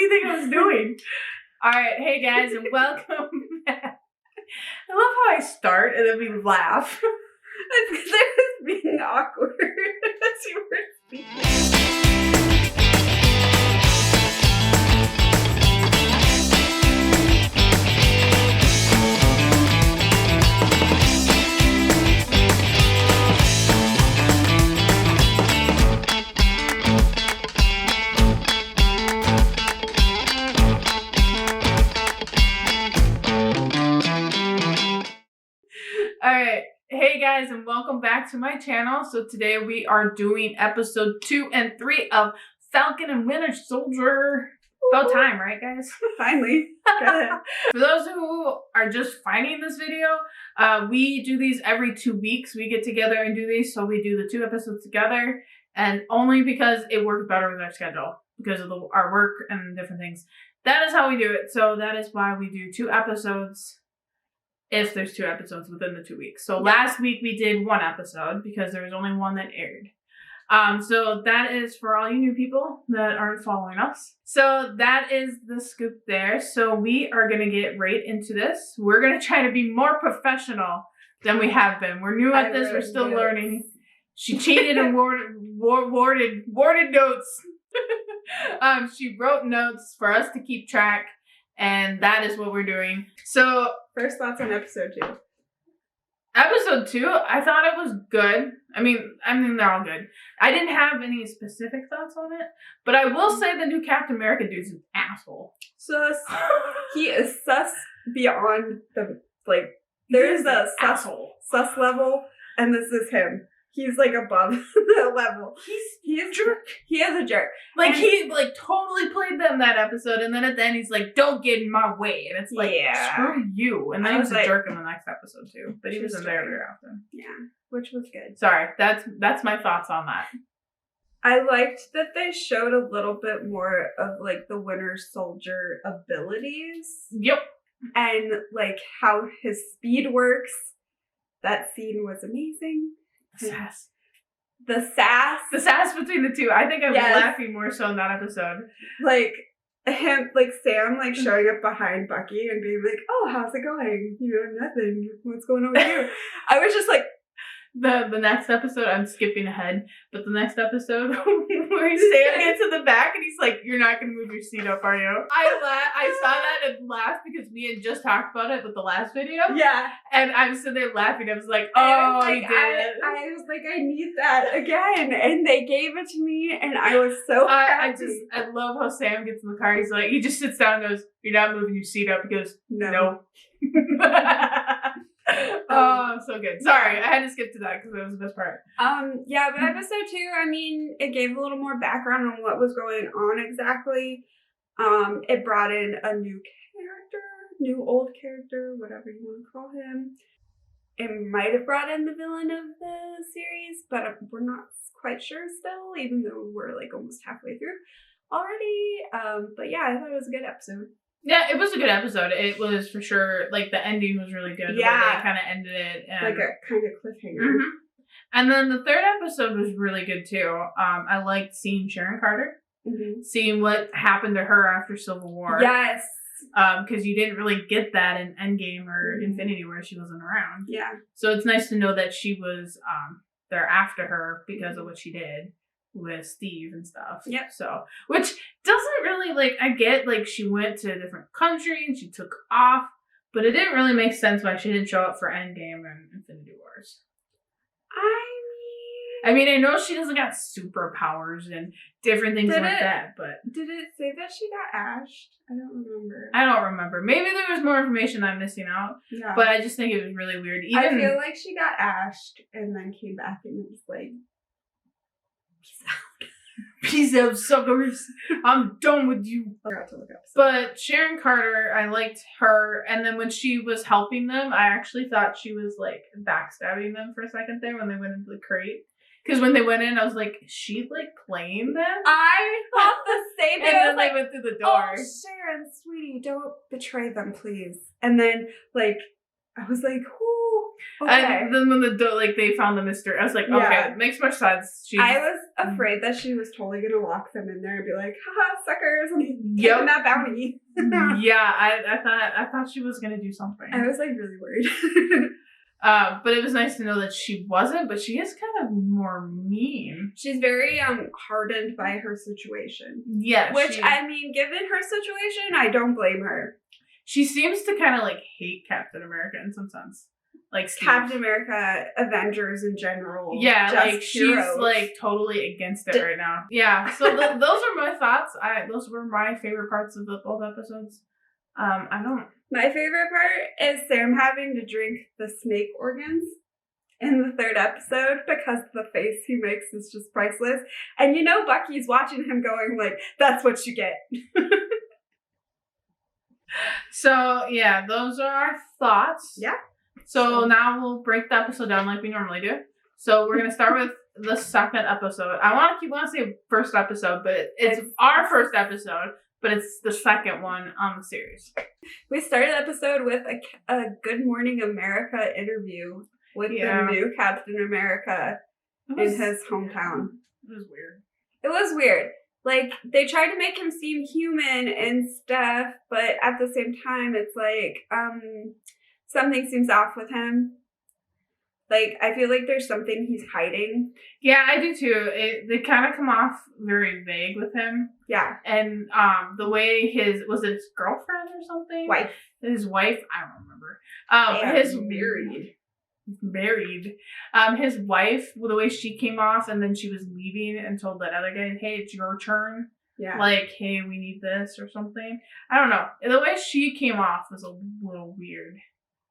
you think I was doing? All right, hey guys, and welcome back. I love how I start and then we laugh. It's because I was being awkward as you were speaking. Alright, hey guys, and welcome back to my channel. So today we are doing episode 2 and 3 of Falcon and Winter Soldier. About time, right guys? Finally. Good. For those who are just finding this video, we do these every 2 weeks. We get together and do these, so we do the 2 episodes together, and only because it works better with our schedule, because of our work and different things. That is how we do it, so that is why we do 2 episodes. If there's 2 episodes within the 2 weeks. So last week we did 1 episode because there was only 1 that aired. So that is for all you new people that aren't following us. So that is the scoop there. So we are going to get right into this. We're going to try to be more professional than we have been. We're new at this. We're still learning. She cheated and worded notes. She wrote notes for us to keep track. And that is what we're doing. So, first thoughts on episode 2. Episode 2, I thought it was good. I mean, they're all good. I didn't have any specific thoughts on it. But I will say the new Captain America dude's an asshole. Sus. He is sus beyond the, there's a sus level, and this is him. He's above the level. He is a jerk. He is a jerk. He totally played them that episode, and then at the end he's like, "Don't get in my way," and it's screw you. And then he was a jerk in the next episode too, but he wasn't there very often. Yeah, which was good. Sorry, that's my thoughts on that. I liked that they showed a little bit more of the Winter Soldier abilities. Yep. And how his speed works. That scene was amazing. The sass between the two. I think I was laughing more so in that episode. Sam showing up behind Bucky and being like, "Oh, how's it going? Nothing. What's going on with you?" I was just like, the next episode, I'm skipping ahead, but the next episode where Sam gets in the back and he's like, "You're not gonna move your seat up, are you?" I saw that and laughed because we had just talked about it with the last video. Yeah. And I was sitting there laughing. I was like, "Oh, he did it." I was like, I need that again, and they gave it to me, and I was so happy. I love how Sam gets in the car. He's like, he just sits down and goes, "You're not moving your seat up." He goes, "No." Oh, so good. Sorry, I had to skip to that because that was the best part. Yeah, but episode 2, it gave a little more background on what was going on exactly. It brought in a new old character, whatever you want to call him. It might have brought in the villain of the series, but we're not quite sure still, even though we're almost halfway through already. But yeah, I thought it was a good episode. Yeah, it was a good episode. It was for sure, the ending was really good. Yeah. The way they kind of ended it. And, a kind of cliffhanger. Mm-hmm. And then the 3rd episode was really good too. I liked seeing Sharon Carter. Mm-hmm. Seeing what happened to her after Civil War. Yes. Because you didn't really get that in Endgame or Infinity War. She wasn't around. Yeah. So it's nice to know that she was there after her because of what she did with Steve and stuff. Yep. So, which doesn't really, I get, she went to a different country and she took off, but it didn't really make sense why she didn't show up for Endgame and Infinity Wars. I mean, I know she doesn't got superpowers and different things that, but... Did it say that she got ashed? I don't remember. Maybe there was more information I'm missing out. Yeah. But I just think it was really weird. I feel like she got ashed and then came back and was like, "Peace out. Peace out, suckers. I'm done with you." I forgot to look up. But Sharon Carter, I liked her. And then when she was helping them, I actually thought she was backstabbing them for a second there when they went into the crate. Because when they went in, I was like, is she playing them? I thought the same thing. And then they went through the door. "Oh, Sharon, sweetie, don't betray them, please." And then I was like, "Ooh, okay." And then when they found the mystery, I was like, okay, Yeah. it makes more sense. I was afraid that she was totally gonna lock them in there and be like, haha, suckers, I'm Yep. taking that bounty. Yeah, I thought she was gonna do something. I was like really worried. But it was nice to know that she wasn't, but she is kind of more mean. She's very hardened by her situation. Yeah. Which, I mean, given her situation, I don't blame her. She seems to kind of like hate Captain America in some sense. Like Steve. Captain America, Avengers in general. Yeah, like heroes. she's like totally against it right now. Yeah, so those are my thoughts. Those were my favorite parts of both episodes. My favorite part is Sam having to drink the snake organs in the third episode because the face he makes is just priceless. And you know Bucky's watching him going like, that's what you get. So, yeah, those are our thoughts. Yeah. So now we'll break the episode down like we normally do. So we're going to start with the second episode. I want to say first episode, but it's our first episode, but it's the second one on the series. We started the episode with a Good Morning America interview with the new Captain America in his hometown. It was weird. It was weird. Like, they tried to make him seem human and stuff, but at the same time, it's like, something seems off with him. Like, I feel like there's something he's hiding. Yeah, I do too. They kind of come off very vague with him. Yeah. And the way was it his girlfriend or something? His wife? I don't remember. His married. His wife, the way she came off and then she was leaving and told that other guy, hey, it's your turn. Yeah. Like, hey, we need this or something. I don't know. The way she came off was a little weird.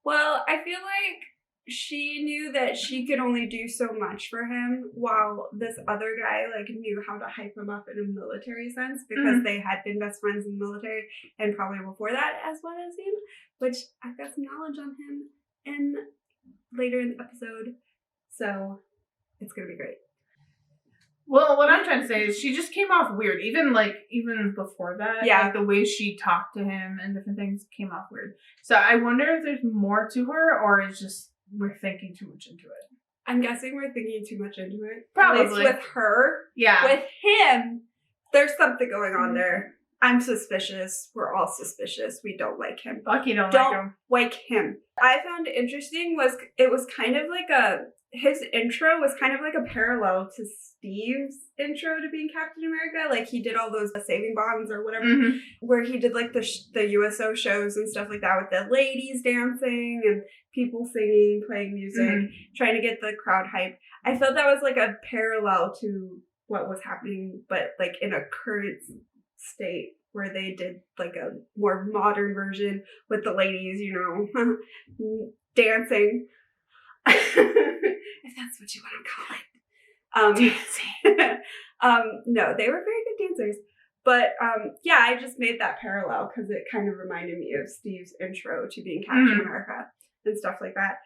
Well, I feel like she knew that she could only do so much for him while this other guy like knew how to hype him up in a military sense because they had been best friends in the military and probably before that as well as him, which I've got some knowledge on him later in the episode. So it's going to be great. Well, what I'm trying to say is she just came off weird. Even before that, yeah, like the way she talked to him and different things came off weird. So I wonder if there's more to her or it's just we're thinking too much into it. I'm guessing we're thinking too much into it. Probably. At least with her. Yeah. With him, there's something going on there. I'm suspicious. We're all suspicious. We don't like him. Bucky don't like him. I found interesting it was kind of like his intro was kind of like a parallel to Steve's intro to being Captain America. Like he did all those saving bonds or whatever, where he did like the USO shows and stuff like that with the ladies dancing and people singing, playing music, trying to get the crowd hyped. I felt that was like a parallel to what was happening, but like in a current state where they did like a more modern version with the ladies, dancing. If that's what you want to call it. Dancing. No, they were very good dancers. But yeah, I just made that parallel because it kind of reminded me of Steve's intro to being Captain America and stuff like that.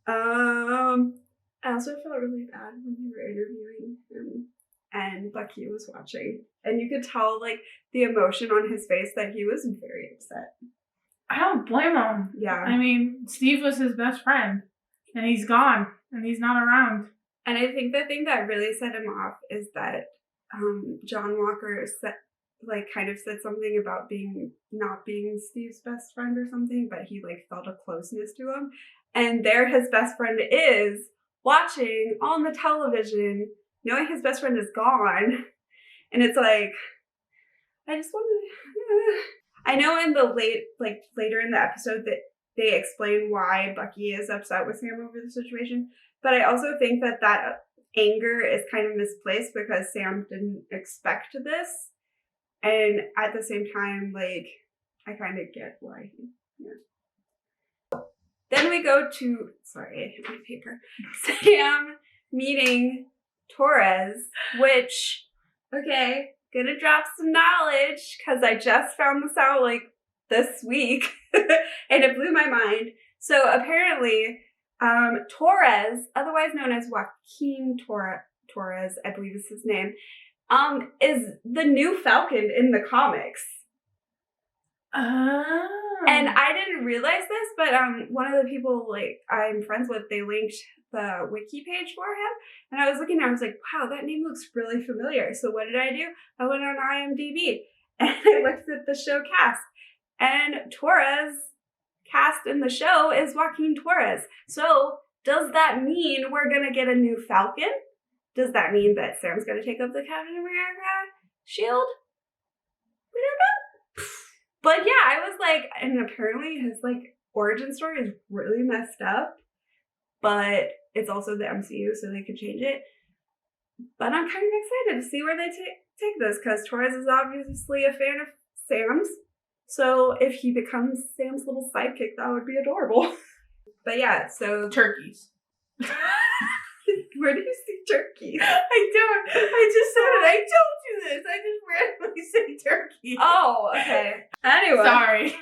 I also felt really bad when we were interviewing him and Bucky was watching. And you could tell like the emotion on his face that he was very upset. I don't blame him. Yeah. I mean, Steve was his best friend. And he's gone. And he's not around. And I think the thing that really set him off is that John Walker kind of said something about not being Steve's best friend or something, but he like felt a closeness to him. And there his best friend is watching on the television, knowing his best friend is gone. And it's like, I just want to... I know in the later in the episode that they explain why Bucky is upset with Sam over the situation. But I also think that anger is kind of misplaced because Sam didn't expect this. And at the same time, like, I kind of get why. Yeah. Then we go to, sorry, I hit my paper. Sam meeting Torres, which, okay, gonna drop some knowledge because I just found this out like this week and it blew my mind. So apparently, Torres, otherwise known as Joaquin Torres, I believe is his name, is the new Falcon in the comics. Oh. And I didn't realize this, but one of the people like I'm friends with, they linked the wiki page for him, and I was looking and I was like, wow, that name looks really familiar. So what did I do? I went on IMDb and I looked at the show cast, and Torres cast in the show is Joaquin Torres. So does that mean we're gonna get a new Falcon? Does that mean that Sam's gonna take up the Captain America shield? We don't know. But yeah, I was like, and apparently his like origin story is really messed up, but it's also the MCU, so they could change it. But I'm kind of excited to see where they take this, because Torres is obviously a fan of Sam's. So if he becomes Sam's little sidekick, that would be adorable. But yeah, so turkeys. Where do you see turkeys? I don't. I just said it. I told you this. I just randomly say turkey. Oh, okay. Anyway. Sorry.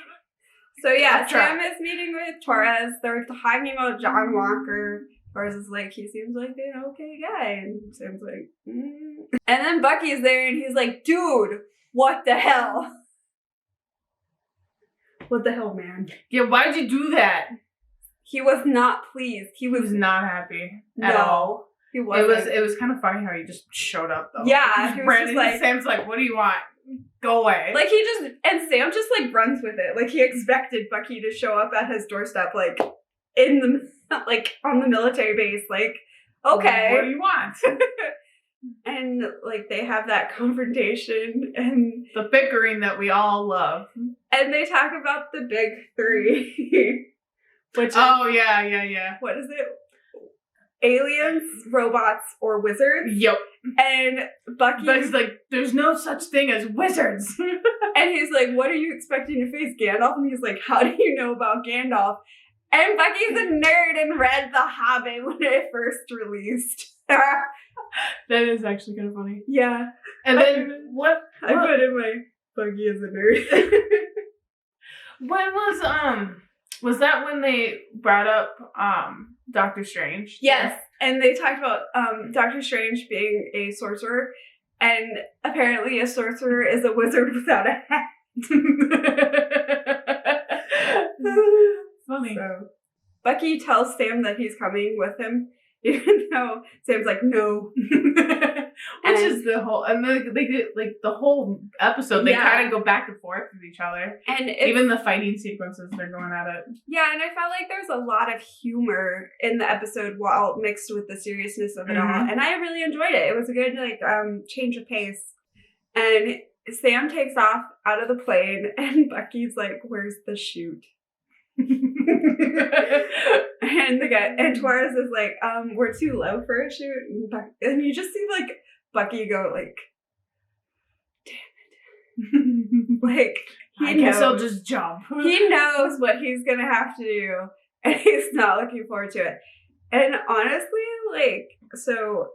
So yeah, Sam is meeting with Torres. They're talking about John Walker. Torres is like, he seems like an okay guy. And Sam's like, And then Bucky's there and he's like, dude, what the hell? What the hell, man? Yeah, why'd you do that? He was not pleased. He was not happy at all. He wasn't. It was kind of funny how he just showed up though. Yeah, he was just like, Sam's like, what do you want? Go away. Like and Sam just like runs with it. Like he expected Bucky to show up at his doorstep, like in the on the military base. Like, okay, what do you want? And like they have that confrontation and the bickering that we all love. And they talk about the big three. Which yeah. What is it? Aliens, robots, or wizards? Yep. And Bucky's like, there's no such thing as wizards. And he's like, what are you expecting to face, Gandalf? And he's like, how do you know about Gandalf? And Bucky's a nerd and read The Hobbit when it first released. That is actually kind of funny. Yeah. And then what? I put in my Bucky is a nerd. When was that when they brought up Doctor Strange? Yes. And they talked about Doctor Strange being a sorcerer, and apparently a sorcerer is a wizard without a hat. Funny. So, Bucky tells Sam that he's coming with him, even though Sam's like, no. Which is the whole, and they did like the whole episode. They kind of go back and forth with each other, and even the fighting sequences, they're going at it. Yeah, and I felt like there's a lot of humor in the episode while mixed with the seriousness of it all, and I really enjoyed it. It was a good change of pace. And Sam takes off out of the plane, and Bucky's like, "Where's the chute?" and Torres is like, we're too low for a chute, and you just see like Bucky go like, damn it. Like, I guess I'll just jump. He knows what he's gonna have to do, and he's not looking forward to it. And honestly, like, so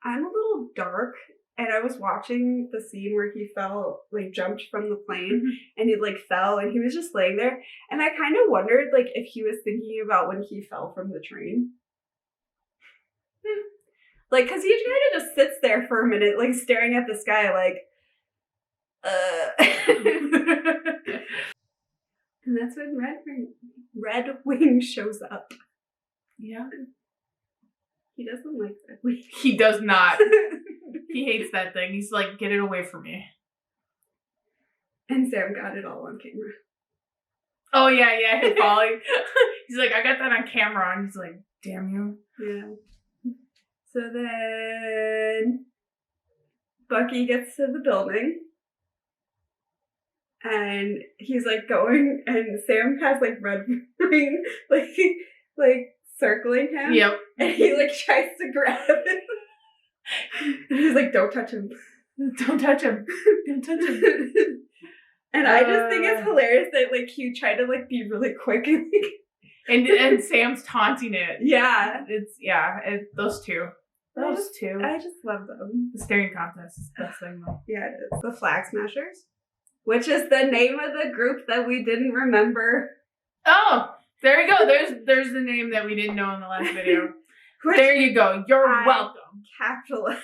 I'm a little dark, and I was watching the scene where he fell, like, jumped from the plane, and he, like, fell, and he was just laying there. And I kind of wondered, like, if he was thinking about when he fell from the train. Like, because he kind of just sits there for a minute, like, staring at the sky, like, And that's when Red Wing shows up. Yeah. He doesn't like Red Wing. He does not. He hates that thing. He's like, get it away from me. And Sam got it all on camera. Oh, yeah, him falling. He's like, I got that on camera. And he's like, damn you. Yeah. So then Bucky gets to the building. And he's like going, and Sam has like Red Wing, like circling him. Yep. And he like tries to grab it. And he's like, don't touch him. Don't touch him. Don't touch him. And I just think it's hilarious that like he tried to like be really quick and and Sam's taunting it. Yeah. Those two. I just love them. The staring contest is the best thing though. Yeah, it is. The Flag Smashers, which is the name of the group that we didn't remember. Oh, there you go. There's the name that we didn't know in the last video. There you go. You're welcome. Capitalized.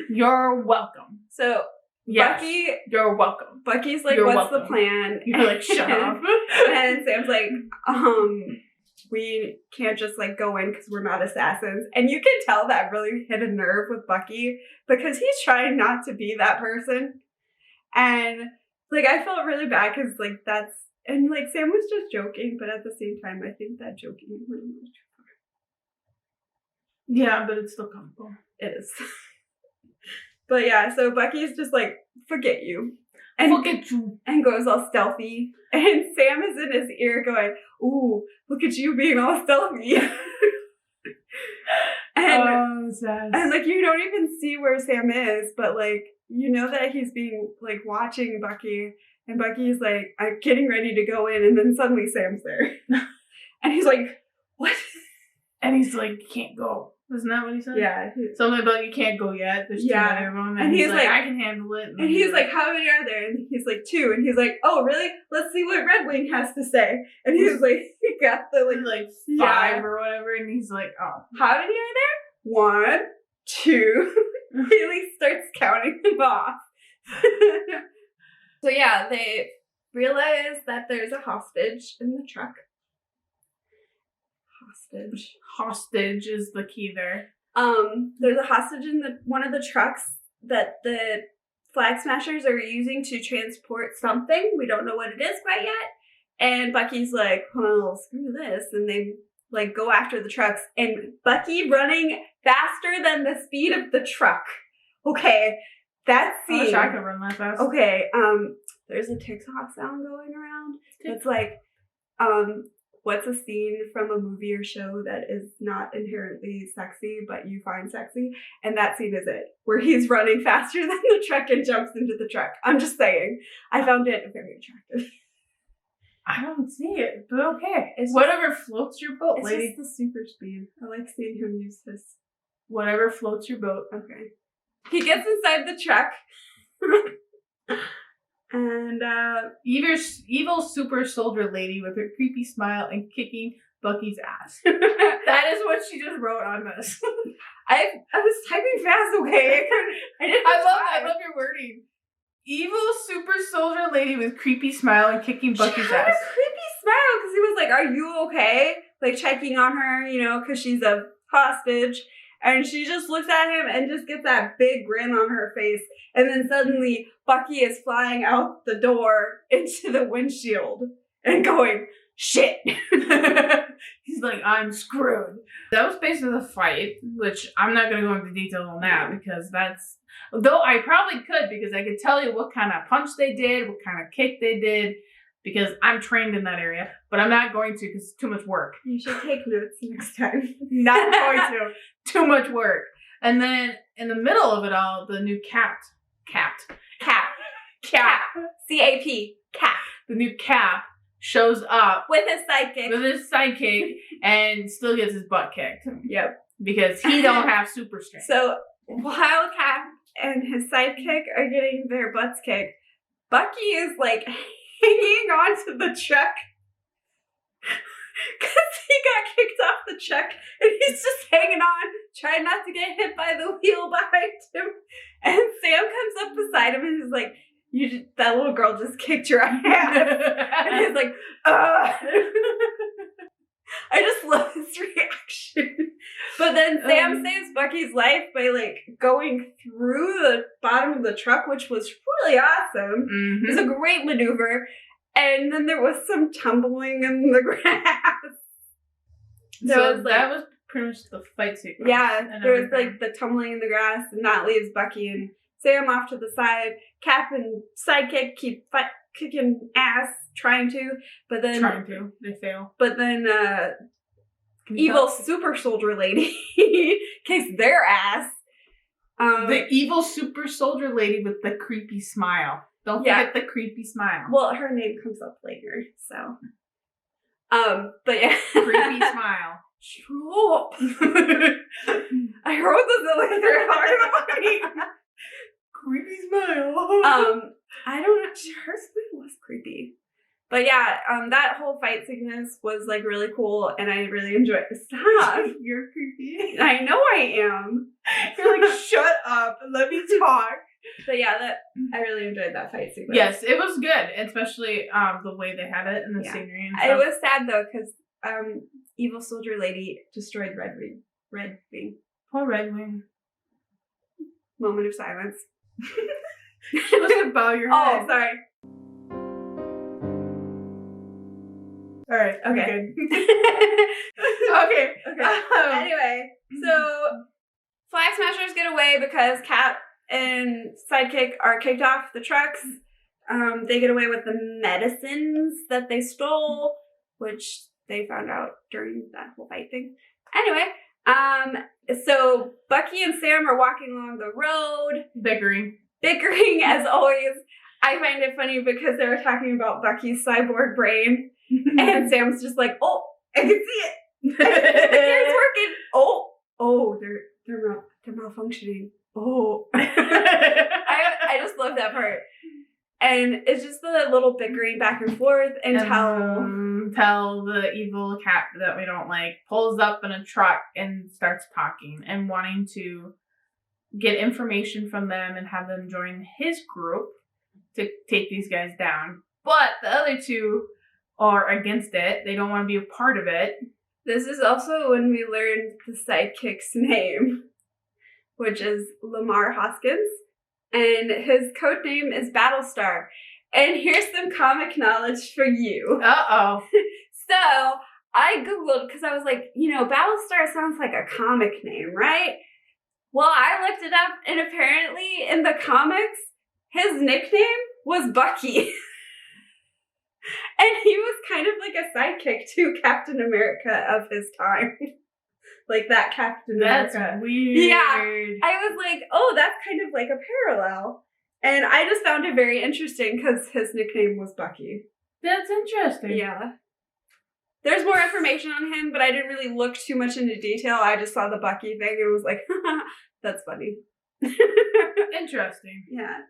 You're welcome. So Yes. Bucky, you're welcome. Bucky's like, You're what's welcome. the plan? You're like, shut up. And Sam's like, we can't just like go in because we're not assassins. And you can tell that really hit a nerve with Bucky because he's trying not to be that person. And like, I felt really bad because like and like Sam was just joking, but at the same time, I think that joking is really much. Yeah, but it's still comfortable. It is. But yeah, so Bucky's just like, forget you. Forget you. And goes all stealthy. And Sam is in his ear going, ooh, look at you being all stealthy. And like, you don't even see where Sam is, but like, you know that he's being like watching Bucky. And Bucky's like, I'm getting ready to go in. And then suddenly Sam's there. And he's like, what? And he's like, you can't go. Isn't that what he said? Yeah. Something about you can't go yet. There's too many of them. And he's like, I can handle it. And he's like, how many are there? And he's like, 2. And he's like, oh, really? Let's see what Red Wing has to say. And he's like, he got the like 5 or whatever. And he's like, oh. How many are there? 1, 2. He like starts counting them off. So yeah, they realize that there's a hostage in the truck. Hostage is the key there. There's a hostage in one of the trucks that the Flag Smashers are using to transport something. We don't know what it is quite yet. And Bucky's like, well, screw this. And they like go after the trucks. And Bucky running faster than the speed of the truck. Okay, that scene. I wish I could run that fast. Okay, there's a TikTok sound going around. It's like, what's a scene from a movie or show that is not inherently sexy, but you find sexy? And that scene is it, where he's running faster than the truck and jumps into the truck. I'm just saying. I found it very attractive. I don't see it, but okay. It's whatever floats your boat, lady. It's just the super speed. I like seeing him use this. Whatever floats your boat. Okay. He gets inside the truck. And evil super soldier lady with her creepy smile and kicking Bucky's ass. That is what she just wrote on this. I was typing fast, okay? I love your wording. Evil super soldier lady with creepy smile and kicking Bucky's ass. She had a creepy smile because he was like, are you okay? Like checking on her, you know, because she's a hostage. And she just looks at him and just gets that big grin on her face. And then suddenly Bucky is flying out the door into the windshield and going, shit. He's like, I'm screwed. That was basically the fight, which I'm not going to go into detail on that because that's... Though I probably could because I could tell you what kind of punch they did, what kind of kick they did, because I'm trained in that area. But I'm not going to because it's too much work. You should take notes next time. Not going to. Too much work. And then in the middle of it all, the new Cap. C-A-P. Cap. The new Cap shows up with his sidekick. And still gets his butt kicked. Yep. Because he don't have super strength. So while Cap and his sidekick are getting their butts kicked, Bucky is like hanging onto the truck. Because he got kicked off the truck and he's just hanging on, trying not to get hit by the wheel behind him. And Sam comes up beside him and is like, that little girl just kicked your ass. And he's like, ugh. I just love his reaction. But then Sam saves Bucky's life by like going through the bottom of the truck, which was really awesome. Mm-hmm. It was a great maneuver. And then there was some tumbling in the grass. That was pretty much the fight sequence. Yeah, there was like the tumbling in the grass, and that leaves Bucky and Sam off to the side. Cap and sidekick keep kicking ass, trying to, but then they fail. But then evil super soldier lady kicks their ass. The evil super soldier lady with the creepy smile. Don't forget the creepy smile. Well, her name comes up later, so. But yeah. Creepy smile. I wrote this in like 3 hours. Creepy smile. I don't know. Her smile was creepy. But yeah, that whole fight sequence was like really cool, and I really enjoyed it. Stop. You're creepy. I know I am. You're like, shut up and let me talk. But yeah, I really enjoyed that fight sequence. Yes, it was good, especially the way they had it and the scenery and stuff. It was sad though, because evil soldier lady destroyed Red Wing. Poor Red Wing. Moment of silence. Let's bow your head. Oh, sorry. All right. Okay. Okay. Anyway, so Flag Smashers get away because Cap and Sidekick are kicked off the trucks. They get away with the medicines that they stole, which they found out during that whole fight thing. Anyway, so Bucky and Sam are walking along the road. Bickering as always. I find it funny because they were talking about Bucky's cyborg brain. And Sam's just like, oh, I can see it. It's working. Oh, they're malfunctioning. Oh. I just love that part. And it's just the little bickering back and forth until the evil Cap that we don't like pulls up in a truck and starts talking and wanting to get information from them and have them join his group to take these guys down. But the other two are against it. They don't want to be a part of it. This is also when we learned the sidekick's name, which is Lamar Hoskins, and his code name is Battlestar. And here's some comic knowledge for you. Uh-oh. So I Googled, because I was like, Battlestar sounds like a comic name, right? Well, I looked it up, and apparently in the comics, his nickname was Bucky. And he was kind of like a sidekick to Captain America of his time. Like that Captain America. That's weird. Yeah. I was like, oh, that's kind of like a parallel. And I just found it very interesting because his nickname was Bucky. That's interesting. Yeah. There's more information on him, but I didn't really look too much into detail. I just saw the Bucky thing and was like, that's funny. Interesting. Yeah.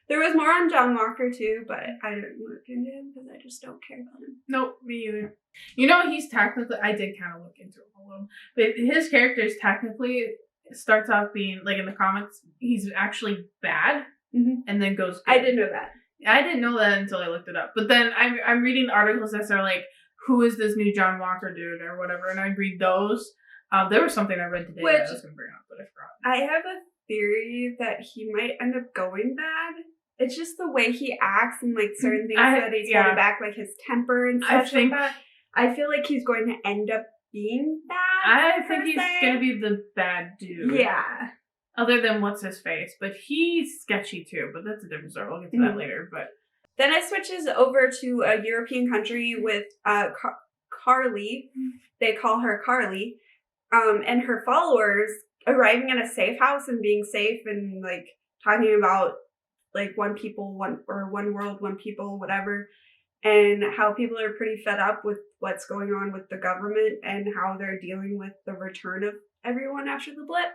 There was more on John Walker too, but I didn't look into him because I just don't care about him. Nope, me either. He's technically, I did kind of look into it a little, but his character is technically starts off being, like in the comics, he's actually bad and then goes good. I didn't know that. I didn't know that until I looked it up. But then I'm reading articles that are like, who is this new John Walker dude or whatever, and I read those. There was something I read today that I was going to bring up, but I forgot. I have a theory that he might end up going bad. It's just the way he acts and like certain things that he's holding back, like his temper and stuff like that. I feel like he's going to end up being bad. I think he's going to be the bad dude. Yeah. Other than what's his face, but he's sketchy too. But that's a different story. We'll get to that later. But then it switches over to a European country with Carly. They call her Carly, and her followers arriving at a safe house and being safe and like talking about like one world, one people, whatever, and how people are pretty fed up with what's going on with the government and how they're dealing with the return of everyone after the blip.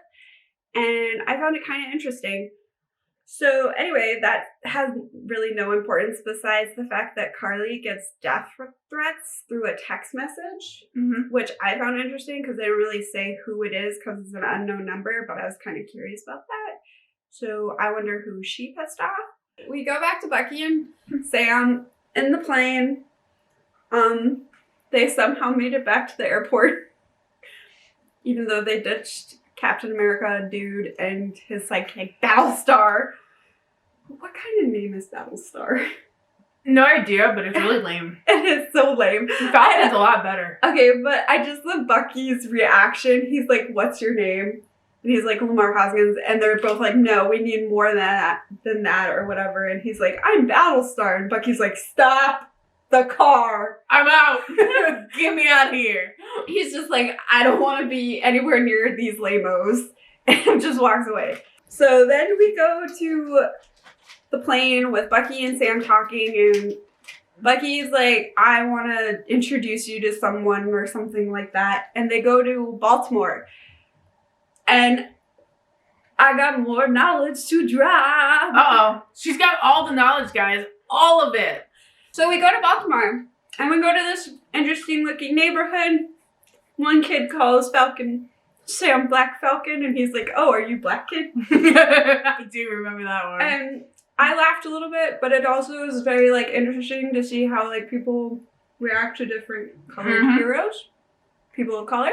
And I found it kind of interesting. So anyway, that has really no importance besides the fact that Carly gets death threats through a text message, which I found interesting because they don't really say who it is because it's an unknown number, but I was kind of curious about that. So I wonder who she pissed off. We go back to Bucky and Sam in the plane. They somehow made it back to the airport, even though they ditched Captain America dude and his sidekick Battlestar. What kind of name is Battlestar? No idea, but it's really lame. It is so lame. Falcon's a lot better. Okay, but I just love Bucky's reaction. He's like, "What's your name?" And he's like, Lamar Hoskins. And they're both like, no, we need more than that or whatever. And he's like, I'm Battlestar. And Bucky's like, stop the car. I'm out. Get me out of here. He's just like, I don't want to be anywhere near these lamos. And just walks away. So then we go to the plane with Bucky and Sam talking. And Bucky's like, I want to introduce you to someone or something like that. And they go to Baltimore. And I got more knowledge to drop. Uh-oh. She's got all the knowledge, guys. All of it. So we go to Baltimore. And we go to this interesting looking neighborhood. One kid calls Falcon Sam Black Falcon, and he's like, oh, are you black, kid? I do remember that one. And I laughed a little bit, but it also was very, like, interesting to see how, like, people react to different colored heroes. People of color.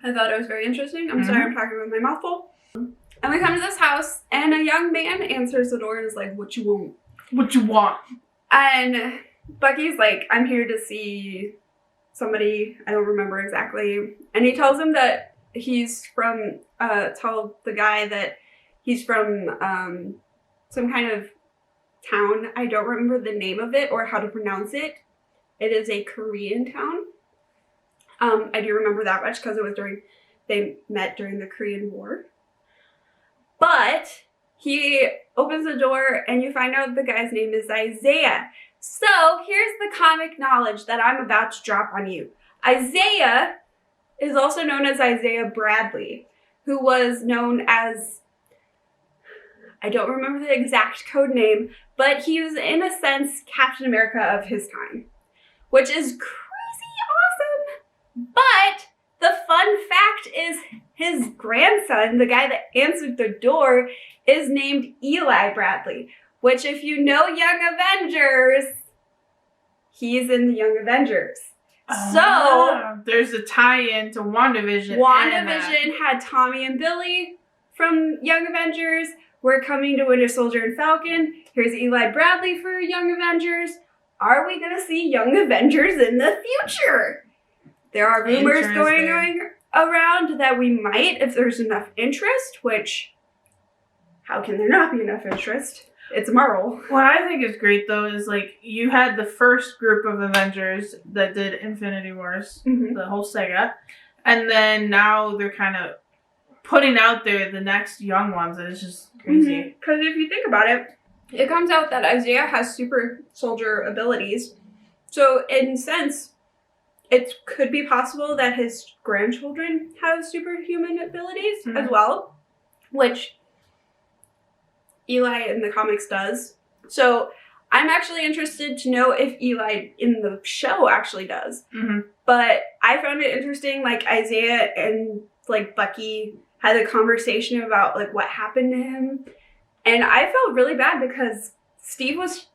I thought it was very interesting. I'm sorry I'm talking with my mouth full. And we come to this house, and a young man answers the door and is like, what you want? What you want? And Bucky's like, I'm here to see somebody, I don't remember exactly. And he tells him that he's from, tell the guy that he's from some kind of town. I don't remember the name of it or how to pronounce it. It is a Korean town. I do remember that much because it was they met during the Korean War. But he opens the door and you find out the guy's name is Isaiah. So here's the comic knowledge that I'm about to drop on you. Isaiah is also known as Isaiah Bradley, who was known as, I don't remember the exact code name, but he was in a sense Captain America of his time, which is crazy awesome. But the fun fact is his grandson, the guy that answered the door, is named Eli Bradley, which if you know Young Avengers, he's in the Young Avengers. So there's a tie-in to WandaVision. WandaVision had Tommy and Billy from Young Avengers. We're coming to Winter Soldier and Falcon. Here's Eli Bradley for Young Avengers. Are we going to see Young Avengers in the future? There are rumors going around that we might if there's enough interest, which, how can there not be enough interest? It's Marvel. What I think is great, though, is, like, you had the first group of Avengers that did Infinity Wars, the whole Sega, and then now they're kind of putting out there the next young ones, and it's just crazy. Because if you think about it, it comes out that Isaiah has super soldier abilities. So, in a sense, it could be possible that his grandchildren have superhuman abilities as well, which Eli in the comics does. So I'm actually interested to know if Eli in the show actually does. But I found it interesting, like Isaiah and like Bucky had a conversation about like what happened to him. And I felt really bad because Steve was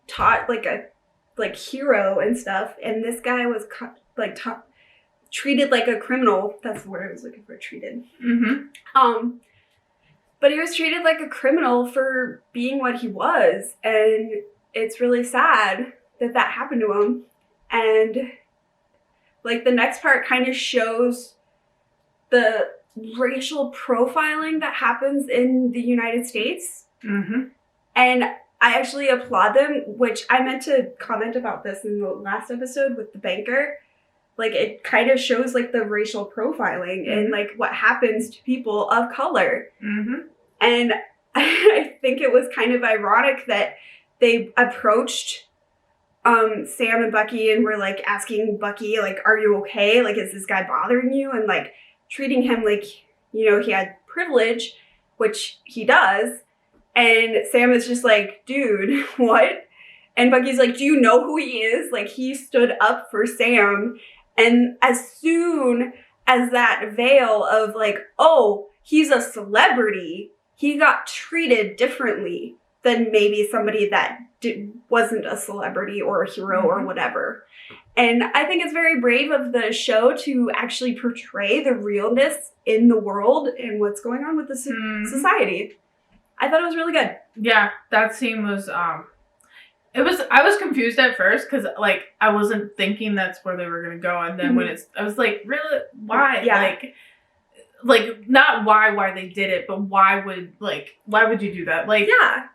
taught like a hero and stuff, and this guy was treated like a criminal. That's the word I was looking for, treated. But he was treated like a criminal for being what he was, and it's really sad that that happened to him. And like the next part kind of shows the racial profiling that happens in the United States. And I actually applaud them, which I meant to comment about this in the last episode with the banker. Like, it kind of shows, like, the racial profiling and, like, what happens to people of color. And I think it was kind of ironic that they approached Sam and Bucky and were, like, asking Bucky, like, are you okay? Like, is this guy bothering you? And, like, treating him like, you know, he had privilege, which he does. And Sam is just like, dude, what? And Bucky's like, do you know who he is? Like, he stood up for Sam. And as soon as that veil of like, oh, he's a celebrity, he got treated differently than maybe somebody that wasn't a celebrity or a hero or whatever. And I think it's very brave of the show to actually portray the realness in the world and what's going on with the society. I thought it was really good. Yeah, that scene was, I was confused at first because, like, I wasn't thinking that's where they were going to go. And then when I was like, really? Why? Yeah. Like, not why they did it, but why would you do that? Like, yeah.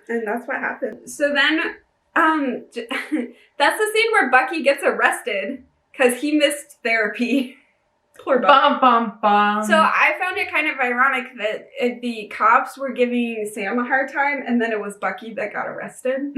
And that's what happened. So then, that's the scene where Bucky gets arrested because he missed therapy. Poor Bucky. So I found it kind of ironic that the cops were giving Sam a hard time, and then it was Bucky that got arrested.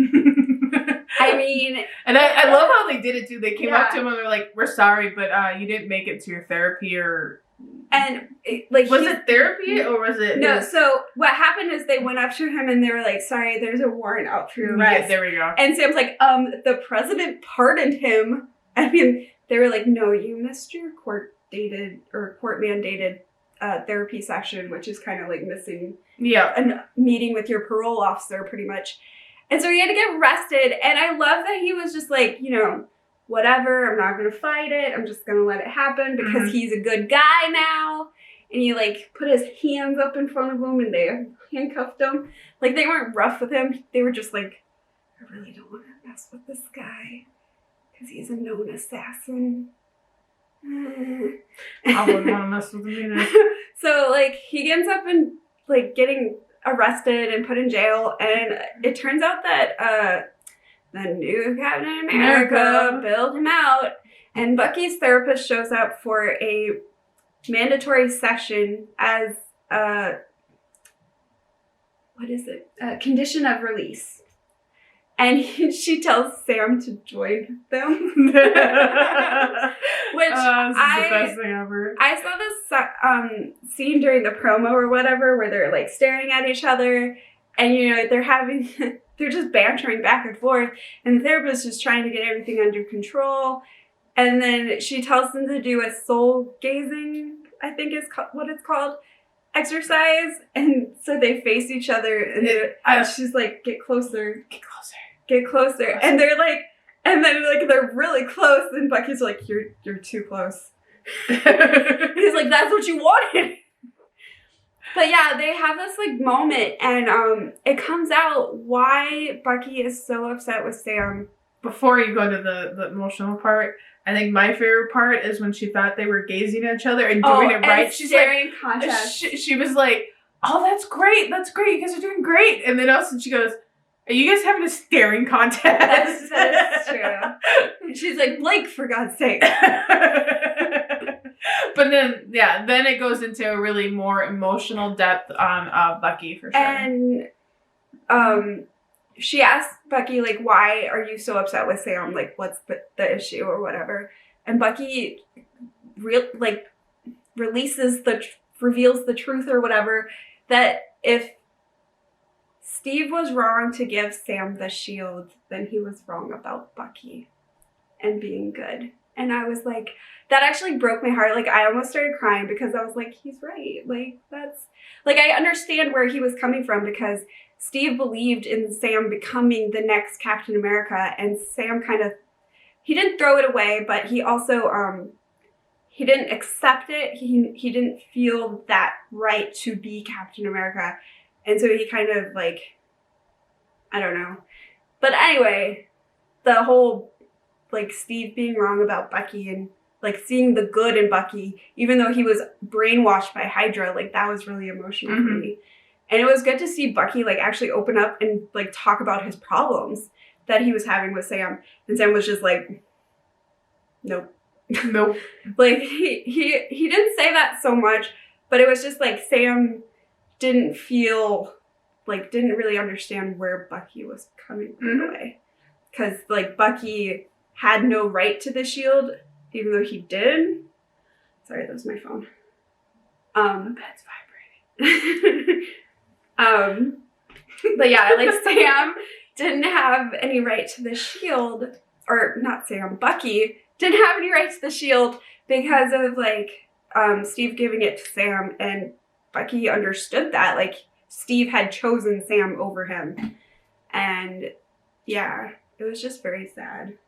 I mean... And I love how they did it, too. They came up to him and they were like, we're sorry, but you didn't make it to your therapy or... And, was it therapy or was it... No, so what happened is they went up to him and they were like, sorry, there's a warrant out for your arrest. Yeah, there we go. And Sam's like, the president pardoned him. I mean, they were like, no, you missed your court court mandated therapy session, which is kind of like missing a meeting with your parole officer pretty much. And so he had to get arrested. And I love that he was just like, you know, whatever, I'm not going to fight it. I'm just going to let it happen because he's a good guy now. And he like put his hands up in front of him and they handcuffed him. Like they weren't rough with him. They were just like, I really don't want to mess with this guy because he's a known assassin. I wouldn't want to mess with him either. So like he ends up in like getting arrested and put in jail, and it turns out that the new Captain America bailed him out, and Bucky's therapist shows up for a mandatory session as a condition of release. And she tells Sam to join them. Which this is the best thing ever. I saw this scene during the promo or whatever where they're like staring at each other and, you know, they're just bantering back and forth. And the therapist is trying to get everything under control. And then she tells them to do a soul gazing, I think is what it's called, exercise. And so they face each other and she's like, get closer. Get closer. Get closer. And they're like, and then like they're really close, and Bucky's like, you're too close. He's like, that's what you wanted. But yeah, they have this like moment, and it comes out why Bucky is so upset with Sam. Before you go to the emotional part, I think my favorite part is when she thought they were gazing at each other and doing it right. She's staring contest. She was like, oh, that's great. You guys are doing great. And then also she goes, are you guys having a staring contest? That is true. She's like, Blake, for God's sake. But then it goes into a really more emotional depth on Bucky, for sure. And she asks Bucky, like, why are you so upset with Sam? Like, what's the issue or whatever? And Bucky reveals the truth or whatever, that if Steve was wrong to give Sam the shield, then he was wrong about Bucky and being good. And I was like, that actually broke my heart. Like, I almost started crying because I was like, he's right. Like, that's, like, I understand where he was coming from because Steve believed in Sam becoming the next Captain America, and Sam he didn't throw it away, but he also, he didn't accept it. He didn't feel that right to be Captain America. And so he kind of like, I don't know. But anyway, the whole like Steve being wrong about Bucky and like seeing the good in Bucky, even though he was brainwashed by Hydra, like that was really emotional for me. And it was good to see Bucky like actually open up and like talk about his problems that he was having with Sam. And Sam was just like, nope. Like he didn't say that so much, but it was just like Sam didn't really understand where Bucky was coming from in a way. Because, like, Bucky had no right to the shield, even though he did. Sorry, that was my phone. The bed's vibrating. But yeah, like, Sam didn't have any right to the shield. Or, not Sam, Bucky didn't have any right to the shield because of, like, Steve giving it to Sam, and Bucky understood that, like, Steve had chosen Sam over him. And, yeah, it was just very sad.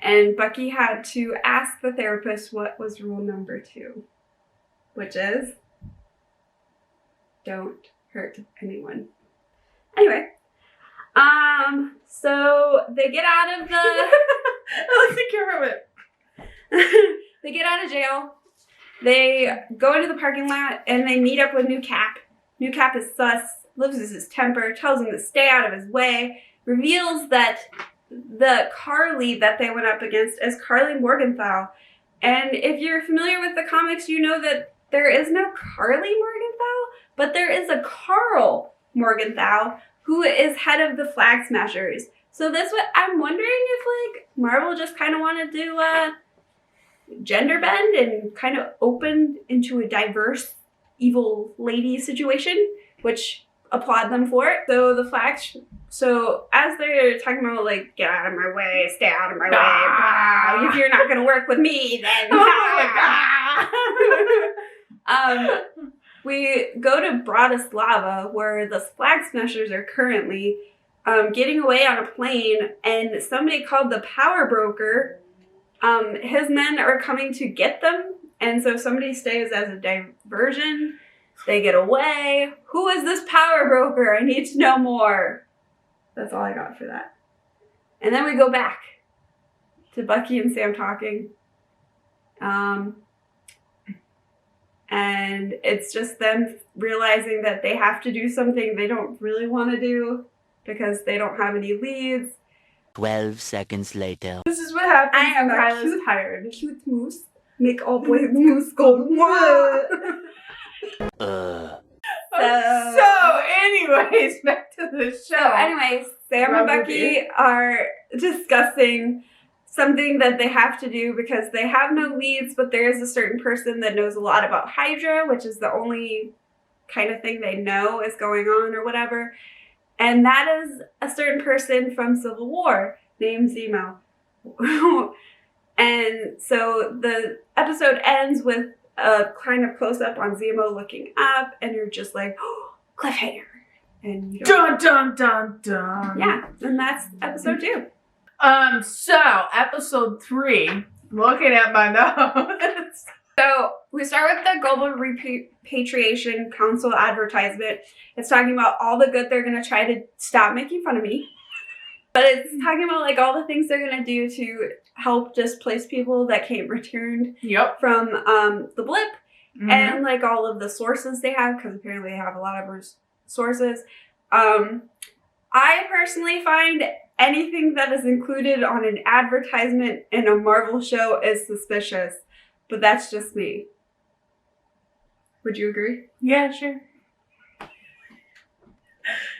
And Bucky had to ask the therapist what was rule number 2, which is, don't hurt anyone. Anyway, so they get out of the... I like the camera whip. They get out of jail. They go into the parking lot and they meet up with New Cap. New Cap is sus, loses his temper, tells him to stay out of his way, reveals that the Carly that they went up against is Carly Morgenthau. And if you're familiar with the comics, you know that there is no Carly Morgenthau, but there is a Carl Morgenthau who is head of the Flag Smashers. So I'm wondering if like Marvel just kind of wanted to do a gender bend and kind of open into a diverse evil lady situation, which applaud them for it. So the flags, so as they're talking about like, get out of my way, stay out of my way, blah, if you're not going to work with me, then we go to Bratislava, where the Flag Smashers are currently getting away on a plane, and somebody called the Power Broker, his men are coming to get them, and so somebody stays as a diversion. They get away. Who is this Power Broker? I need to know more. That's all I got for that. And then we go back to Bucky and Sam talking. And it's just them realizing that they have to do something they don't really want to do because they don't have any leads. 12 seconds later. This is what happens I am when a Kyla's tired. Cute moose. Make all boys moose go. Mwah. So, anyways, back to the show. So, anyways, Sam and Bucky are discussing something that they have to do because they have no leads, but there is a certain person that knows a lot about Hydra, which is the only kind of thing they know is going on or whatever. And that is a certain person from Civil War named Zemo. And so the episode ends with a kind of close-up on Zemo looking up, and you're just like, oh, cliffhanger. And you don't Dun, dun, dun, dun. Yeah, and that's episode 2. So, episode 3, looking at my notes. So, we start with the Global Repatriation Council advertisement. It's talking about all the good they're going to try to stop making fun of me. But it's talking about, like, all the things they're going to do to help displace people that came returned from the blip. Mm-hmm. And, like, all of the sources they have, because apparently they have a lot of sources. I personally find anything that is included on an advertisement in a Marvel show is suspicious, but that's just me. Would you agree? Yeah, sure.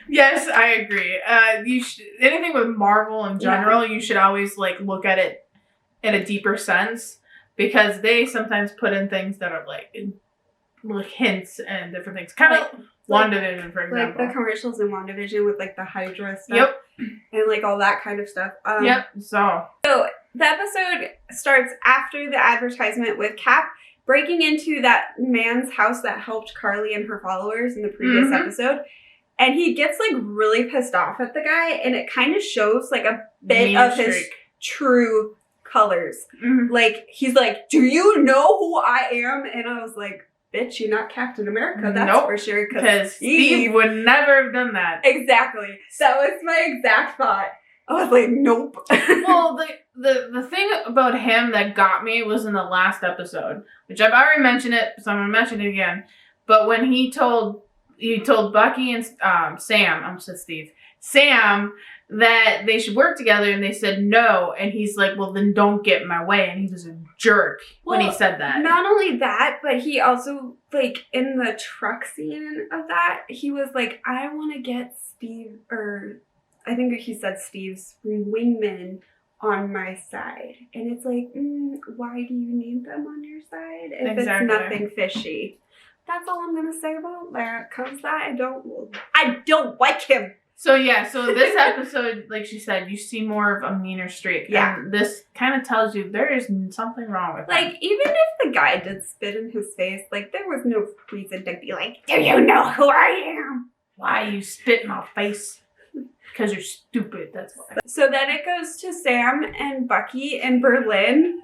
Yes, I agree. Anything with Marvel in general, you should always like look at it in a deeper sense because they sometimes put in things that are like hints and different things, kind of like WandaVision, for example. Like the commercials in WandaVision with like the Hydra stuff. Yep. And like all that kind of stuff. Yep. So the episode starts after the advertisement with Cap breaking into that man's house that helped Carly and her followers in the previous episode. And he gets like really pissed off at the guy, and it kind of shows like a bit of his true colors. Like he's like, "Do you know who I am?" And I was like, bitch, you're not Captain America, that's for sure. Because Steve would never have done that. Exactly. That was my exact thought. I was like, nope. Well, the thing about him that got me was in the last episode, which I've already mentioned it, so I'm going to mention it again. But when he told Bucky and Sam that they should work together, and they said no, and he's like, well, then don't get in my way, and he was a jerk when he said that. Not only that, but he also, like, in the truck scene of that, he was like, I want to get Steve, or I think he said Steve's wingman on my side. And it's like, why do you need them on your side if it's nothing fishy? That's all I'm going to say about that, because I don't like him. So this episode, like she said, you see more of a meaner streak. Yeah. And this kind of tells you there is something wrong with him. Like, even if the guy did spit in his face, like, there was no reason to be like, do you know who I am? Why you spit in my face? Because you're stupid, that's why. So then it goes to Sam and Bucky in Berlin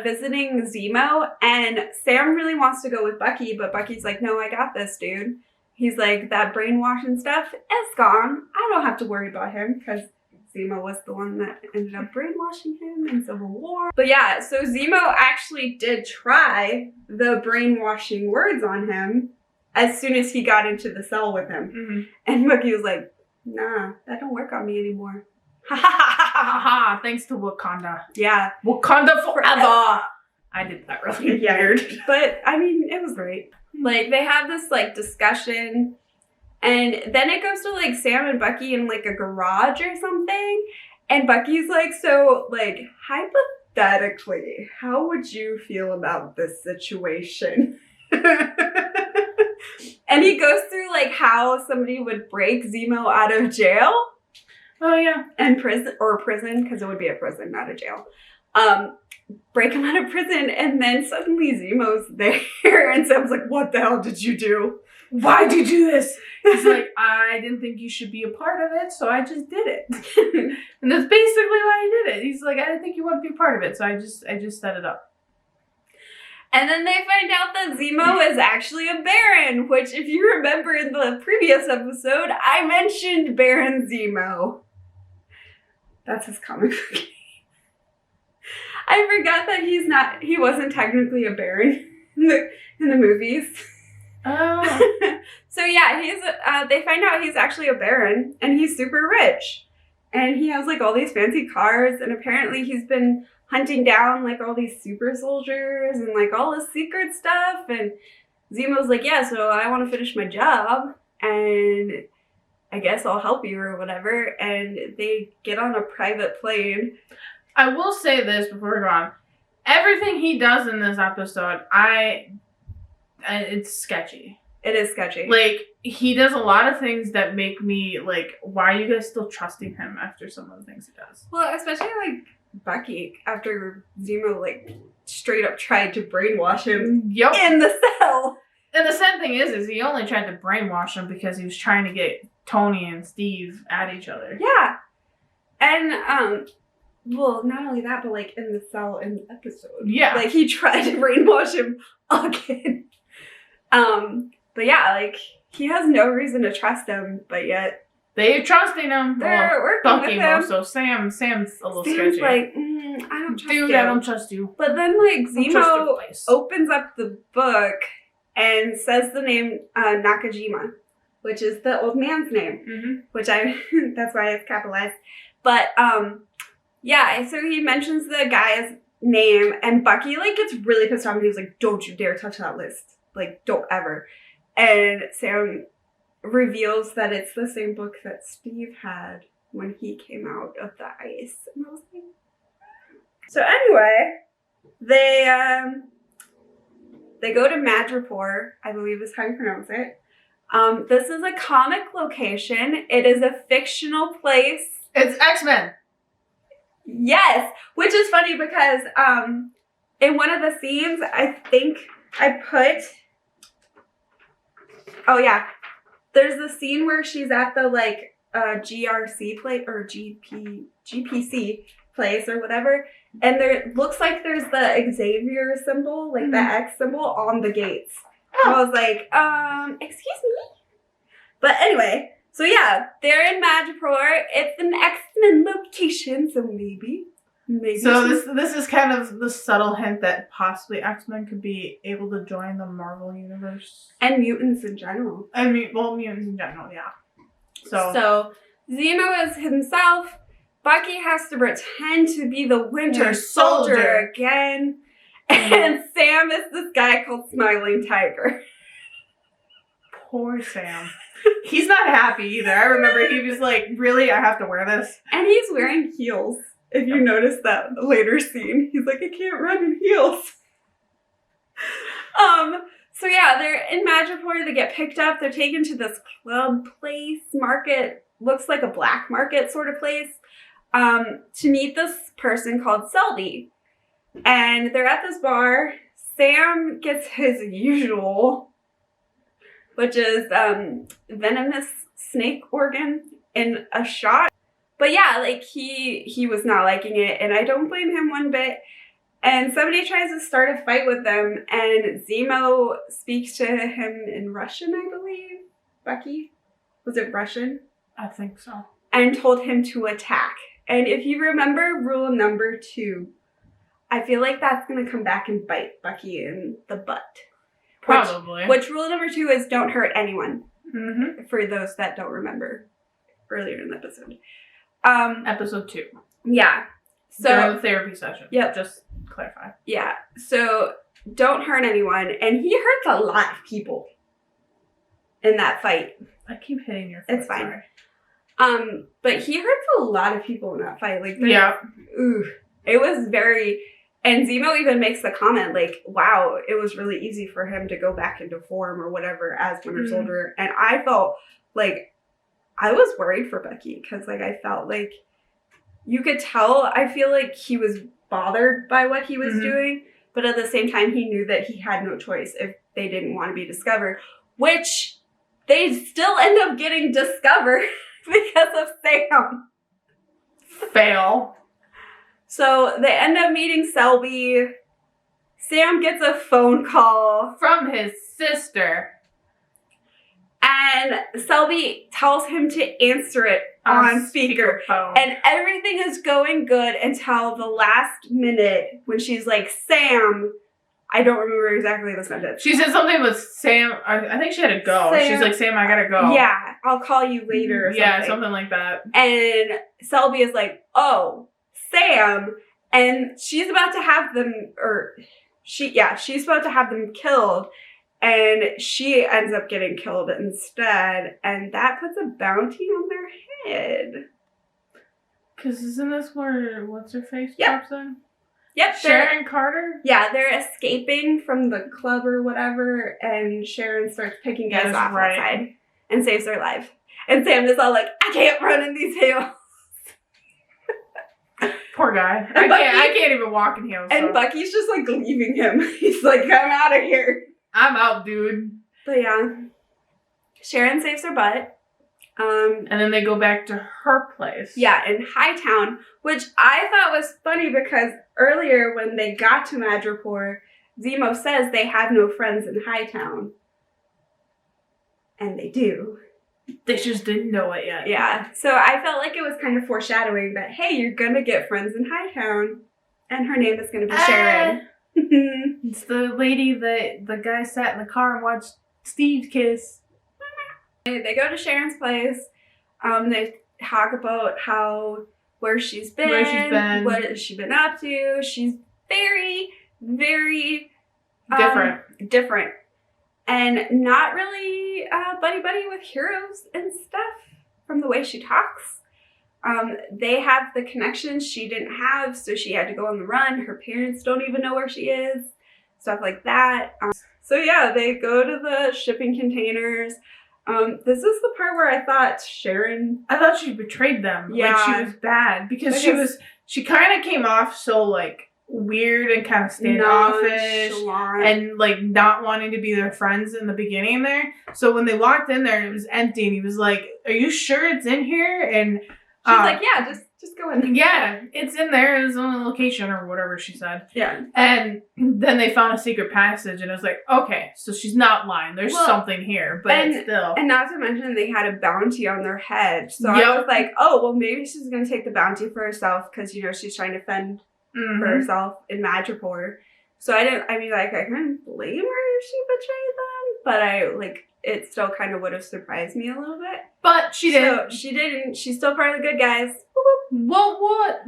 visiting Zemo, and Sam really wants to go with Bucky, but Bucky's like, no, I got this, dude. He's like, that brainwashing stuff is gone. I don't have to worry about him because Zemo was the one that ended up brainwashing him in Civil War. But yeah, so Zemo actually did try the brainwashing words on him as soon as he got into the cell with him. Mm-hmm. And Bucky was like, nah, that don't work on me anymore. Ha ha ha ha ha. Thanks to Wakanda. Yeah. Wakanda forever. I did that really weird. But, I mean, it was great. Like, they have this, like, discussion, and then it goes to, like, Sam and Bucky in, like, a garage or something, and Bucky's like, so, like, hypothetically, how would you feel about this situation? And he goes through, like how somebody would break Zemo out of jail Oh yeah. and prison, because it would be a prison, not a jail. Break him out of prison, and then suddenly Zemo's there, and Sam's like, "What the hell did you do? Why'd you do this?" He's like, "I didn't think you should be a part of it, so I just did it." And that's basically why he did it. He's like, "I didn't think you want to be a part of it, so I just set it up." And then they find out that Zemo is actually a Baron, which, if you remember in the previous episode, I mentioned Baron Zemo. That's his comic book name. I forgot that he wasn't technically a Baron in the movies. Oh. So yeah, they find out he's actually a Baron, and he's super rich. And he has like all these fancy cars, and apparently he's been hunting down like all these super soldiers and like all this secret stuff. And Zemo's like, "Yeah, so I want to finish my job, and I guess I'll help you or whatever." And they get on a private plane. I will say this before we go on. Everything he does in this episode, it's sketchy. It is sketchy. Like, he does a lot of things that make me like, why are you guys still trusting him after some of the things he does? Well, especially like Bucky, after Zemo like straight up tried to brainwash him Yep. in the cell. And the sad thing is he only tried to brainwash him because he was trying to get Tony and Steve at each other. Yeah. And well, not only that, but like in the cell in the episode. Yeah. Like he tried to brainwash him again. But yeah, like he has no reason to trust him, but yet They're trusting him. they're working Bucky with him. more so. Sam's a little Sam's sketchy. like, I don't trust Dude, you. I don't trust you. But then like Don't trust your Zemo place. opens up the book and says the name Nakajima, which is the old man's name, Mm-hmm. which that's why it's capitalized. But yeah, so he mentions the guy's name, and Bucky like gets really pissed off, and he's like, "Don't you dare touch that list. Like, don't ever." And Sam reveals that it's the same book that Steve had when he came out of the ice. And I was like, so anyway, they go to Madripoor, I believe is how you pronounce it. This is a comic location. It is a fictional place. It's X-Men. Yes, which is funny because in one of the scenes, I think I put... Oh, yeah. There's the scene where she's at the, like, GRC place, or GPC place, or whatever, and there looks like there's the Xavier symbol, like the X symbol, on the gates. Oh. I was like, excuse me? But anyway, so yeah, they're in Madripoor. It's an X-Men location, so maybe. So this is kind of the subtle hint that possibly X-Men could be able to join the Marvel universe. And mutants in general. I mean, well, mutants in general, yeah. So Zemo is himself. Bucky has to pretend to be the Winter Soldier again. And Sam is this guy called Smiling Tiger. Poor Sam. He's not happy either. I remember he was like, really? I have to wear this? And he's wearing heels. If you notice that later scene, he's like, I can't run in heels. So yeah, they're in Madripoor. They get picked up. They're taken to this club place, market. Looks like a black market sort of place. To meet this person called Selby. And they're at this bar. Sam gets his usual, which is venomous snake organ in a shot. But yeah, like he was not liking it, and I don't blame him one bit. And somebody tries to start a fight with them, and Zemo speaks to him in Russian, I believe. Bucky? Was it Russian? I think so. And told him to attack. And if you remember rule number 2, I feel like that's going to come back and bite Bucky in the butt. Probably. Which rule number 2 is don't hurt anyone. Mm-hmm. For those that don't remember earlier in the episode. Episode 2. Yeah. So during the therapy session. Yep. Just clarify. Yeah. So don't hurt anyone. And he hurts a lot of people in that fight. I keep hitting your foot. It's fine. Sorry. But he hurts a lot of people in that fight. Like, yeah. Ooh. It was very... And Zemo even makes the comment, like, wow, it was really easy for him to go back into form or whatever as Winter Soldier. And I felt like I was worried for Bucky because, like, I felt like you could tell, I feel like he was bothered by what he was doing, but at the same time, he knew that he had no choice if they didn't want to be discovered, which they still end up getting discovered because of Sam. Fail. So they end up meeting Selby. Sam gets a phone call from his sister. And Selby tells him to answer it on speakerphone. And everything is going good until the last minute when she's like, Sam, I don't remember exactly the sentence. She said something with Sam. I think she had to go. Sam, she's like, Sam, I gotta go. Yeah, I'll call you later or something. Yeah, something like that. And Selby is like, oh, Sam. And she's about to have them, she's about to have them killed. And she ends up getting killed instead. And that puts a bounty on their head. Because isn't this where what's-her-face drops in? Yep. Sharon Carter? Yeah, they're escaping from the club or whatever. And Sharon starts picking guys off outside and saves their life. And Sam is all like, I can't run in these heels. Poor guy. I can't even walk in heels. And Bucky's just like leaving him. He's like, I'm out of here. I'm out, dude. But yeah, Sharon saves her butt. And then they go back to her place. Yeah, in Hightown, which I thought was funny because earlier when they got to Madripoor, Zemo says they have no friends in Hightown. And they do. They just didn't know it yet. Yeah, so I felt like it was kind of foreshadowing that, hey, you're going to get friends in Hightown. And her name is going to be Sharon. It's the lady that the guy sat in the car and watched Steve kiss. They go to Sharon's place. They talk about where she's been, what has she been up to. She's very, very different, and not really buddy with heroes and stuff from the way she talks. They have the connections she didn't have, so she had to go on the run. Her parents don't even know where she is, stuff like that. So yeah, they go to the shipping containers. This is the part where I thought she betrayed them. Yeah. Like, she was bad because she kind of came off so, like, weird and kind of standoffish and, like, not wanting to be their friends in the beginning there. So when they walked in there, it was empty, and he was like, are you sure it's in here? And she's like, yeah, just go in. Yeah, it's in there. It was on the location or whatever she said. Yeah. And then they found a secret passage, and it was like, okay, so she's not lying. There's something here, but it's still. And not to mention they had a bounty on their head. So I was like, oh, well, maybe she's going to take the bounty for herself because, she's trying to fend for herself in Madripoor. So I couldn't blame her if she betrayed them, but it still kind of would have surprised me a little bit. But she didn't. So she didn't. She's still part of the good guys. What?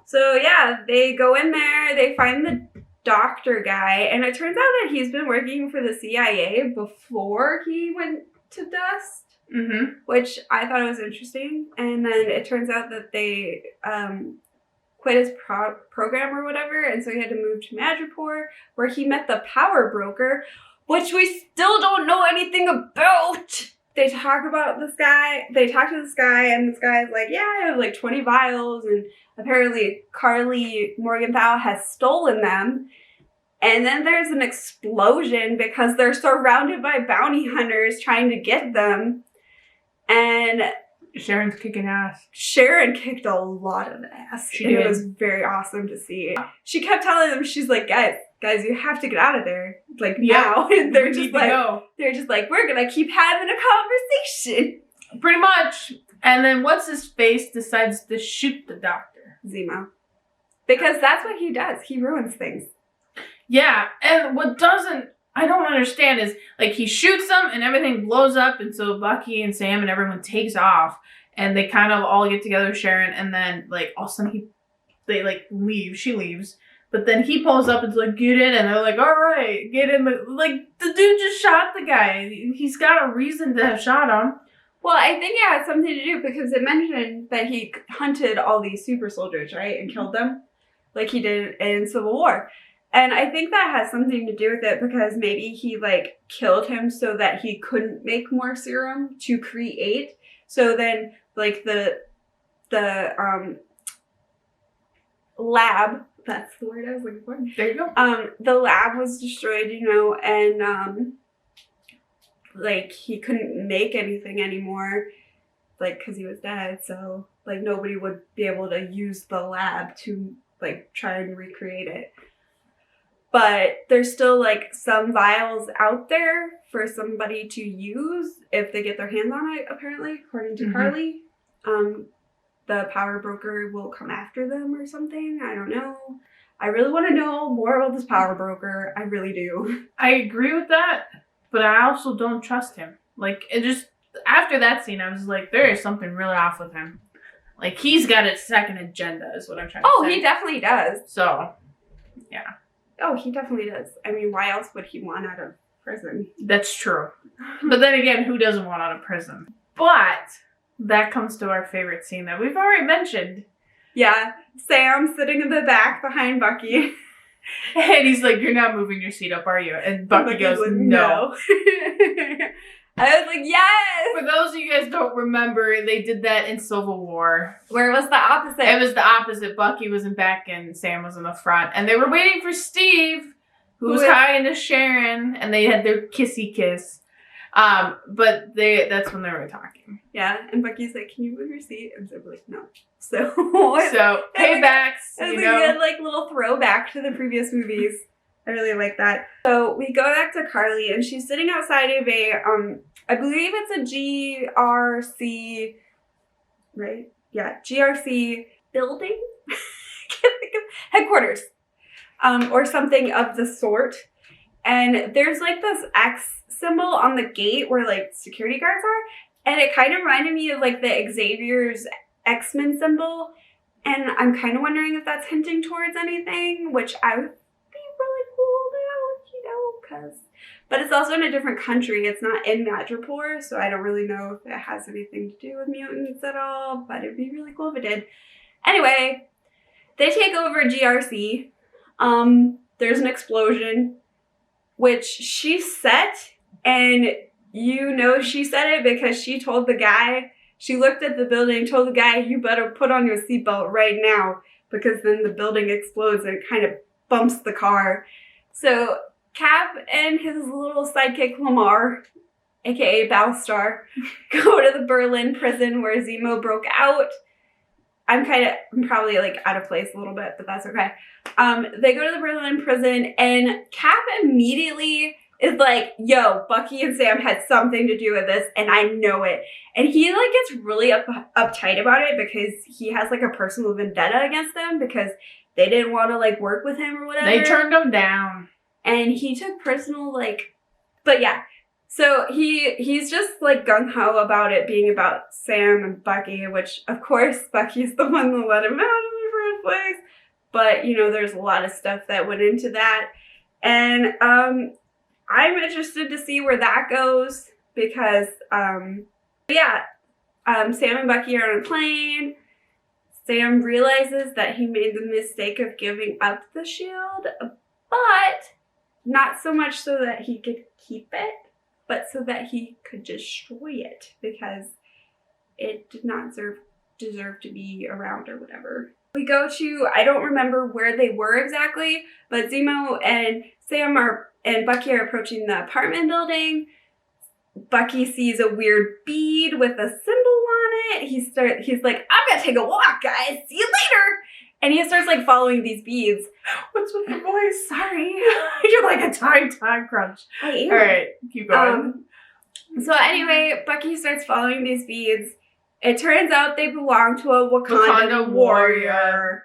So yeah, they go in there, they find the doctor guy, and it turns out that he's been working for the CIA before he went to Dust, which I thought was interesting. And then it turns out that they quit his program or whatever, and so he had to move to Madripoor, where he met the power broker, which we still don't know anything about. They talk about this guy. They talk to this guy, and this guy's like, yeah, I have like 20 vials, and apparently Carly Morgenthau has stolen them. And then there's an explosion because they're surrounded by bounty hunters trying to get them. And Sharon's kicking ass. Sharon kicked a lot of ass. It was very awesome to see. She kept telling them, she's like, guys, you have to get out of there. Like, now. And they're just like, we're going to keep having a conversation. Pretty much. And then what's his face decides to shoot the doctor? Zemo. Because that's what he does. He ruins things. Yeah. And what I don't understand is, like, he shoots them and everything blows up, and so Bucky and Sam and everyone takes off, and they kind of all get together with Sharon, and then, like, all of a sudden they leave. She leaves. But then he pulls up and's like, get in, and they're like, all right, get in. Like, the dude just shot the guy. He's got a reason to have shot him. Well, I think it had something to do because it mentioned that he hunted all these super soldiers, right, and killed them. like he did in Civil War. And I think that has something to do with it because maybe he like killed him so that he couldn't make more serum to create. So then like the lab, that's the word I was looking for. There you go. The lab was destroyed, you know, and like he couldn't make anything anymore, like because he was dead. So like nobody would be able to use the lab to like try and recreate it. But there's still like some vials out there for somebody to use if they get their hands on it, apparently, according to Carly. The power broker will come after them or something. I don't know. I really want to know more about this power broker. I really do. I agree with that, but I also don't trust him. Like, it just, after that scene, I was like, there is something really off with him. Like, he's got a second agenda, is what I'm trying to say. Oh, he definitely does. So, yeah. Oh, he definitely does. I mean, why else would he want out of prison? That's true. But then again, who doesn't want out of prison? But that comes to our favorite scene that we've already mentioned. Yeah, Sam sitting in the back behind Bucky. And he's like, you're not moving your seat up, are you? And Bucky goes, like, no. I was like, yes! For those of you guys don't remember, they did that in Civil War. Where it was the opposite. It was the opposite. Bucky was in back and Sam was in the front. And they were waiting for Steve, who was high into Sharon, and they had their kissy kiss. But that's when they were talking. Yeah, and Bucky's like, can you move your seat? And Sam's like, no. So paybacks, it was a good like little throwback to the previous movies. I really like that. So we go back to Carly, and she's sitting outside of a I believe it's a GRC, right? Yeah, GRC building. Can't think of headquarters, or something of the sort. And there's like this X symbol on the gate where like security guards are, and it kind of reminded me of like the Xavier's X-Men symbol, and I'm kind of wondering if that's hinting towards anything, which I would be really cool to, you know, but it's also in a different country. It's not in Madripoor, so I don't really know if it has anything to do with mutants at all, but it'd be really cool if it did. Anyway, they take over GRC. There's an explosion, which she set, and you know she said it because she told the guy, she looked at the building, told the guy, you better put on your seatbelt right now, because then the building explodes and it kind of bumps the car. So Cap and his little sidekick Lamar, aka Battlestar, go to the Berlin prison where Zemo broke out. I'm probably like out of place a little bit, but that's okay. They go to the Berlin prison, and Cap immediately is like, yo, Bucky and Sam had something to do with this, and I know it. And he like gets really uptight about it because he has like a personal vendetta against them because they didn't want to like work with him or whatever. They turned him down. And he took personal but yeah. So he's just like gung-ho about it being about Sam and Bucky, which of course Bucky's the one that let him out in the first place. But you know, there's a lot of stuff that went into that. And I'm interested to see where that goes because Sam and Bucky are on a plane. Sam realizes that he made the mistake of giving up the shield, but not so much so that he could keep it, but so that he could destroy it because it did not deserve to be around or whatever. We go to, I don't remember where they were exactly, but Zemo and Sam and Bucky are approaching the apartment building. Bucky sees a weird bead with a symbol on it. He's like, I'm gonna take a walk, guys. See you later. And he starts like following these beads. What's with the voice? Sorry. You're like a time crunch. I am. All right, keep going. So anyway, Bucky starts following these beads. It turns out they belong to a Wakanda warrior.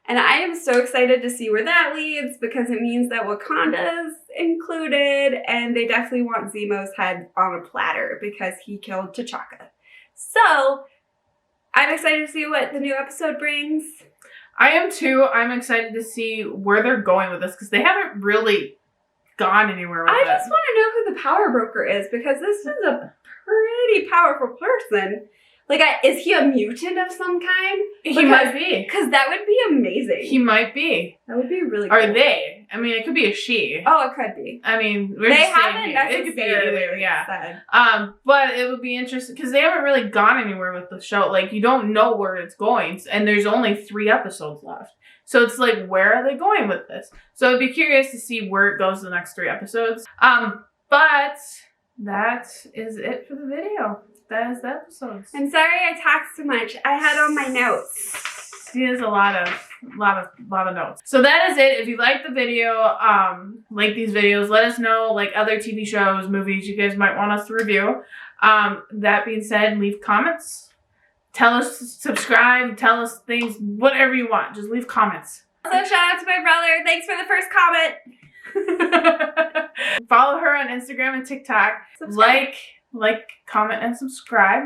And I am so excited to see where that leads because it means that Wakanda's included and they definitely want Zemo's head on a platter because he killed T'Chaka. So I'm excited to see what the new episode brings. I am too. I'm excited to see where they're going with this because they haven't really gone anywhere with it. I just want to know who the power broker is because this is a pretty powerful person. Like, is he a mutant of some kind? He might be. Because that would be amazing. He might be. That would be really cool. Or they. I mean, it could be a she. Oh, it could be. I mean, They haven't necessarily either, yeah. said. But it would be interesting because they haven't really gone anywhere with the show. Like, you don't know where it's going, and there's only 3 episodes left. So it's like, where are they going with this? So I'd be curious to see where it goes the next 3 episodes. But that is it for the video. That is the episodes. I'm sorry I talked so much. I had all my notes. He has a lot of notes. So that is it. If you like the video, like these videos, let us know like other TV shows, movies you guys might want us to review. That being said, leave comments. Tell us to subscribe. Tell us things, whatever you want. Just leave comments. Also, shout out to my brother. Thanks for the first comment. Follow her on Instagram and TikTok. Subscribe. Like, comment, and subscribe.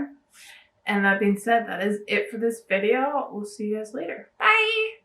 And that being said, that is it for this video. We'll see you guys later. Bye.